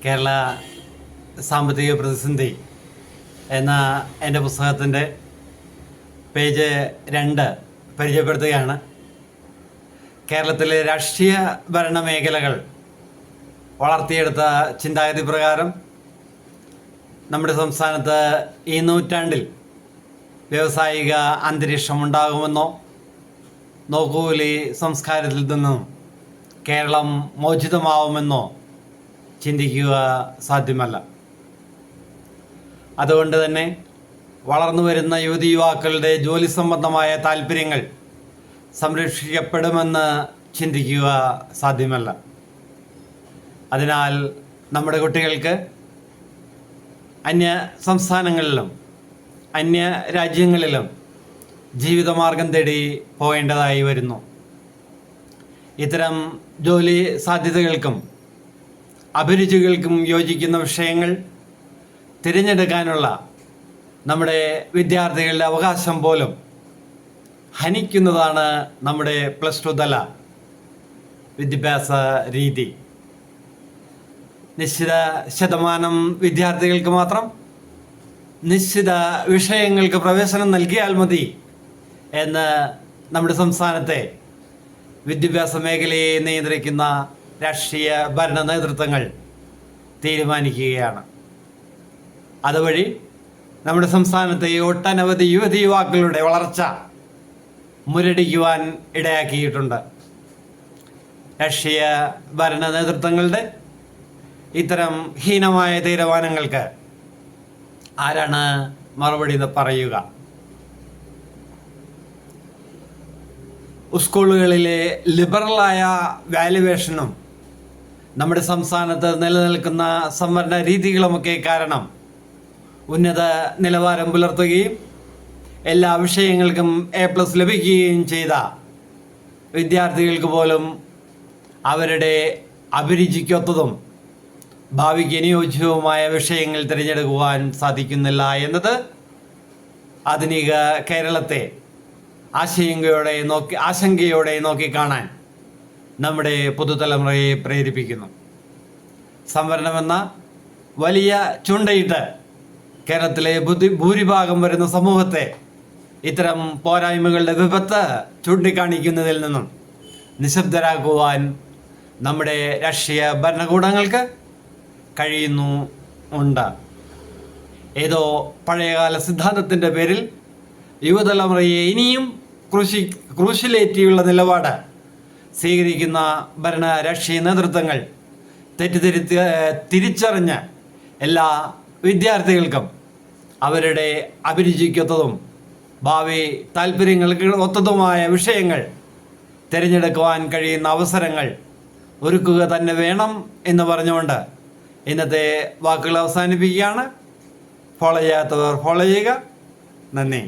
കേരള സാമ്പത്തിക പ്രതിസന്ധി എന്ന എൻ്റെ പുസ്തകത്തിൻ്റെ പേജ് 2 പരിചയപ്പെടുത്തുകയാണ്. കേരളത്തിലെ രാഷ്ട്രീയ ഭരണ മേഖലകൾ വളർത്തിയെടുത്ത ചിന്താഗതി പ്രകാരം നമ്മുടെ സംസ്ഥാനത്ത് ഈ നൂറ്റാണ്ടിൽ വ്യാവസായിക അന്തരീക്ഷം ഉണ്ടാകുമെന്നോ നോക്കൂലി സംസ്കാരത്തിൽ നിന്നും കേരളം മോചിതമാവുമെന്നോ ചിന്തിക്കുക സാധ്യമല്ല. അതുകൊണ്ട് തന്നെ വളർന്നു വരുന്ന യുവതി യുവാക്കളുടെ ജോലി സംബന്ധമായ താല്പര്യങ്ങൾ സംരക്ഷിക്കപ്പെടുമെന്ന് ചിന്തിക്കുക സാധ്യമല്ല. അതിനാൽ നമ്മുടെ കുട്ടികൾക്ക് അന്യ സംസ്ഥാനങ്ങളിലും അന്യ രാജ്യങ്ങളിലും ജീവിതമാർഗം തേടി പോകേണ്ടതായി വരുന്നു. ഇത്തരം ജോലി സാധ്യതകൾക്കും അഭിരുചികൾക്കും യോജിക്കുന്ന വിഷയങ്ങൾ തിരഞ്ഞെടുക്കാനുള്ള നമ്മുടെ വിദ്യാർത്ഥികളുടെ അവകാശം പോലും ഹനിക്കുന്നതാണ് നമ്മുടെ +2 തല വിദ്യാഭ്യാസ രീതി. നിശ്ചിത ശതമാനം വിദ്യാർത്ഥികൾക്ക് മാത്രം നിശ്ചിത വിഷയങ്ങൾക്ക് പ്രവേശനം നൽകിയാൽ മതി എന്ന് നമ്മുടെ സംസ്ഥാനത്തെ വിദ്യാഭ്യാസ മേഖലയെ നിയന്ത്രിക്കുന്ന രാഷ്ട്രീയ ഭരണ നേതൃത്വങ്ങൾ തീരുമാനിക്കുകയാണ്. അതുവഴി നമ്മുടെ സംസ്ഥാനത്തെ ഒട്ടനവധി യുവതി യുവാക്കളുടെ വളർച്ച മുരടിക്കുവാൻ ഇടയാക്കിയിട്ടുണ്ട്. രാഷ്ട്രീയ ഭരണ നേതൃത്വങ്ങളുടെ ഇത്തരം ഹീനമായ തീരുമാനങ്ങൾക്ക് ആരാണ് മറുപടി പറയുക? സ്കൂളുകളിലെ ലിബറലായ വാല്യുവേഷനും നമ്മുടെ സംസ്ഥാനത്ത് നിലനിൽക്കുന്ന സംവരണ രീതികളുമൊക്കെ കാരണം ഉന്നത നിലവാരം പുലർത്തുകയും എല്ലാ വിഷയങ്ങൾക്കും A+ ലഭിക്കുകയും ചെയ്ത വിദ്യാർത്ഥികൾക്ക് പോലും അവരുടെ അഭിരുചിക്കൊത്തതും ഭാവിക്ക് അനുയോജ്യവുമായ വിഷയങ്ങൾ തിരഞ്ഞെടുക്കുവാൻ സാധിക്കുന്നില്ല എന്നത് ആധുനിക കേരളത്തെ ആശങ്കയോടെ നോക്കിക്കാണാൻ നമ്മുടെ പുതുതലമുറയെ പ്രേരിപ്പിക്കുന്നു. സംവരണമെന്ന വലിയ ചൂണ്ടയിട്ട് കേരളത്തിലെ ഭൂരിഭാഗം വരുന്ന സമൂഹത്തെ ഇത്തരം പോരായ്മകളുടെ വിപത്ത് ചൂണ്ടിക്കാണിക്കുന്നതിൽ നിന്നും നിശബ്ദരാക്കുവാൻ നമ്മുടെ രാഷ്ട്രീയ ഭരണകൂടങ്ങൾക്ക് കഴിയുന്നുണ്ട്. ഏതോ പഴയകാല സിദ്ധാന്തത്തിൻ്റെ പേരിൽ യുവതലമുറയെ ഇനിയും ക്രൂശിലേറ്റിയുള്ള നിലപാട് സ്വീകരിക്കുന്ന ഭരണ രാഷ്ട്രീയ നേതൃത്വങ്ങൾ തിരിച്ചറിഞ്ഞ് എല്ലാ വിദ്യാർത്ഥികൾക്കും അവരുടെ അഭിരുചിക്കൊത്തതും ഭാവി താല്പര്യങ്ങൾക്ക് ഒത്തതുമായ വിഷയങ്ങൾ തിരഞ്ഞെടുക്കുവാൻ കഴിയുന്ന അവസരങ്ങൾ ഒരുക്കുക തന്നെ വേണം എന്ന് പറഞ്ഞുകൊണ്ട് ഇന്നത്തെ വാക്കുകൾ അവസാനിപ്പിക്കുകയാണ്. ഫോളോ ചെയ്യാത്തവർ ഫോളോ ചെയ്യുക. നന്ദി.